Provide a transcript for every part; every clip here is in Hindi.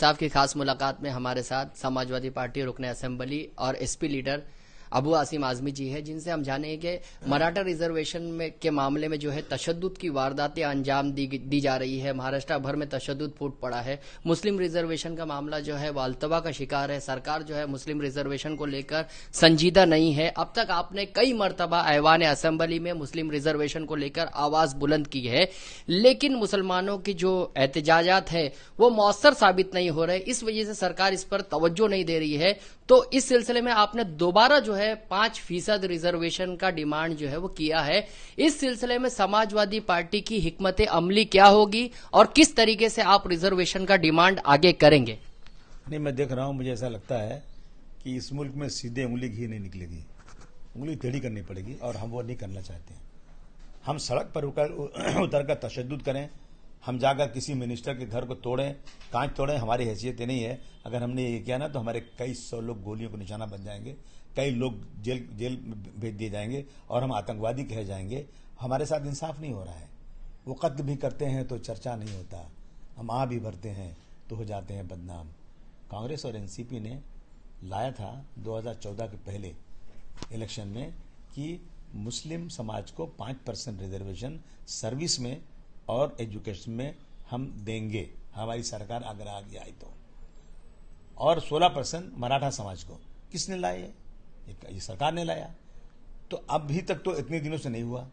साहब की खास मुलाकात में हमारे साथ समाजवादी पार्टी रुकने असेंबली और एसपी लीडर अबू आसिम आजमी जी है, जिनसे हम जानेंगे कि मराठा रिजर्वेशन में के मामले में जो है तशद्दुद की वारदातें अंजाम दी जा रही है। महाराष्ट्र भर में तशद्दुद फूट पड़ा है। मुस्लिम रिजर्वेशन का मामला जो है वो अल्तवा का शिकार है। सरकार जो है मुस्लिम रिजर्वेशन को लेकर संजीदा नहीं है। अब तक आपने कई मरतबा ऐवान असेंबली में मुस्लिम रिजर्वेशन को लेकर आवाज बुलंद की है, लेकिन मुसलमानों की जो एहतजाजात है वो मौसर साबित नहीं हो रहे। इस वजह से सरकार इस पर तवज्जो नहीं दे रही है। तो इस सिलसिले में आपने दोबारा जो है 5% रिजर्वेशन का डिमांड जो है वो किया है। इस सिलसिले में समाजवादी पार्टी की हिकमत अमली क्या होगी और किस तरीके से आप रिजर्वेशन का डिमांड आगे करेंगे? नहीं, मैं देख रहा हूं, मुझे ऐसा लगता है कि इस मुल्क में सीधे उंगली घी नहीं निकलेगी, उंगली टेढ़ी करनी पड़ेगी और हम वो नहीं करना चाहते हैं। हम सड़क पर उतर कर तशद्दुद करें, हम जाकर किसी मिनिस्टर के घर को तोड़ें, कांच तोड़ें, हमारी हैसियत नहीं है। अगर हमने ये किया ना तो हमारे कई सौ लोग गोलियों को निशाना बन जाएंगे, कई लोग जेल भेज दिए जाएंगे और हम आतंकवादी कहे जाएंगे। हमारे साथ इंसाफ नहीं हो रहा है। वो कत्ल भी करते हैं तो चर्चा नहीं होता, हम आ भी भरते हैं तो हो जाते हैं बदनाम। कांग्रेस और एनसीपी ने लाया था 2014 के पहले इलेक्शन में कि मुस्लिम समाज को 5% रिजर्वेशन सर्विस में और एजुकेशन में हम देंगे, हमारी सरकार अगर आगे आई तो, और 16% मराठा समाज को। किसने लाए? ये सरकार ने लाया। तो अभी तक तो इतने दिनों से नहीं हुआ,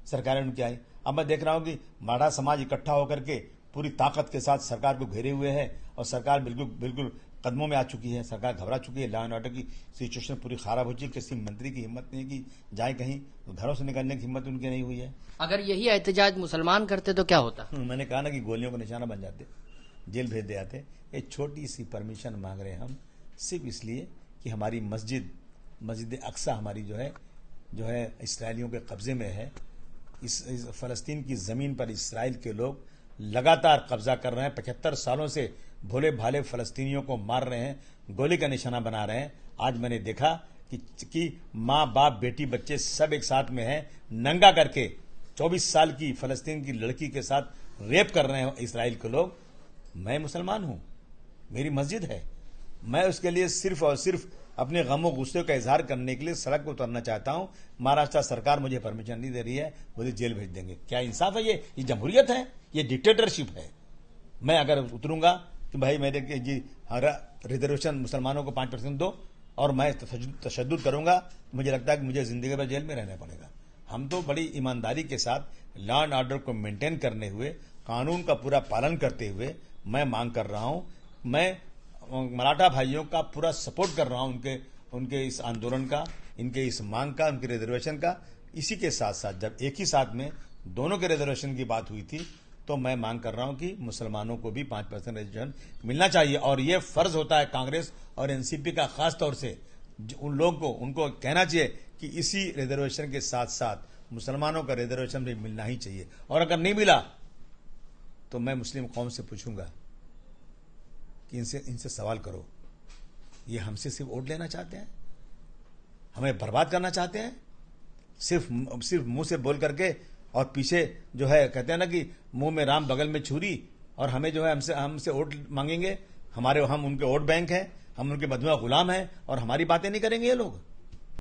सरकारें उनकी आई। अब मैं देख रहा हूं कि मराठा समाज इकट्ठा होकर के पूरी ताकत के साथ सरकार को घेरे हुए है और सरकार बिल्कुल कदमों में आ चुकी है। सरकार घबरा चुकी है। लॉ एंड ऑर्डर की सिचुएशन पूरी खराब हो चुकी है। किसी मंत्री की हिम्मत नहीं है कि जाए कहीं, तो घरों से निकलने की हिम्मत उनकी नहीं हुई है। अगर यही एहतजाज मुसलमान करते तो क्या होता? मैंने कहा ना कि गोलियों को निशाना बन जाते, जेल भेज दे जाते। एक छोटी सी परमिशन मांग रहे हैं हम, सिर्फ इसलिए कि हमारी मस्जिद अक्सा हमारी जो है इसराइलियों के कब्जे में है। इस फलस्तीन की जमीन पर इसराइल के लोग लगातार कब्जा कर रहे हैं। 75 सालों से भोले भाले फलस्तीनियों को मार रहे हैं, गोली का निशाना बना रहे हैं। आज मैंने देखा कि माँ बाप बेटी बच्चे सब एक साथ में हैं, नंगा करके 24 साल की फलस्तीन की लड़की के साथ रेप कर रहे हैं इसराइल के लोग। मैं मुसलमान हूं, मेरी मस्जिद है, मैं उसके लिए सिर्फ और सिर्फ अपने गमों गुस्से का इजहार करने के लिए सड़क पर उतरना चाहता हूं। महाराष्ट्र सरकार मुझे परमिशन नहीं दे रही है, मुझे जेल भेज देंगे। क्या इंसाफ है? ये जमहूरियत है? ये डिक्टेटरशिप है? मैं अगर उतरूंगा कि भाई मेरे जी रिजर्वेशन मुसलमानों को 5% दो और मैं तशद्दुद करूंगा, तो मुझे लगता है कि मुझे जिंदगी भर जेल में रहना पड़ेगा। हम तो बड़ी ईमानदारी के साथ लॉ एंड ऑर्डर को मेंटेन करने हुए, कानून का पूरा पालन करते हुए मैं मांग कर रहा हूं। मैं मराठा भाइयों का पूरा सपोर्ट कर रहा हूं, उनके इस आंदोलन का, इनके इस मांग का, उनके रिजर्वेशन का। इसी के साथ साथ जब एक ही साथ में दोनों के रिजर्वेशन की बात हुई थी तो मैं मांग कर रहा हूं कि मुसलमानों को भी 5% रिजर्वेशन मिलना चाहिए। और यह फर्ज होता है कांग्रेस और एनसीपी का, खास तौर से उन लोगों को, उनको कहना चाहिए कि इसी रिजर्वेशन के साथ साथ मुसलमानों का रिजर्वेशन भी मिलना ही चाहिए। और अगर नहीं मिला तो मैं मुस्लिम कौम से पूछूंगा कि इनसे सवाल करो, ये हमसे सिर्फ वोट लेना चाहते हैं, हमें बर्बाद करना चाहते हैं, सिर्फ मुंह से बोल करके, और पीछे जो है कहते हैं ना कि मुंह में राम बगल में छुरी, और हमें जो है हमसे वोट मांगेंगे। हम उनके वोट बैंक हैं, हम उनके मधुआ गुलाम हैं और हमारी बातें नहीं करेंगे ये लोग।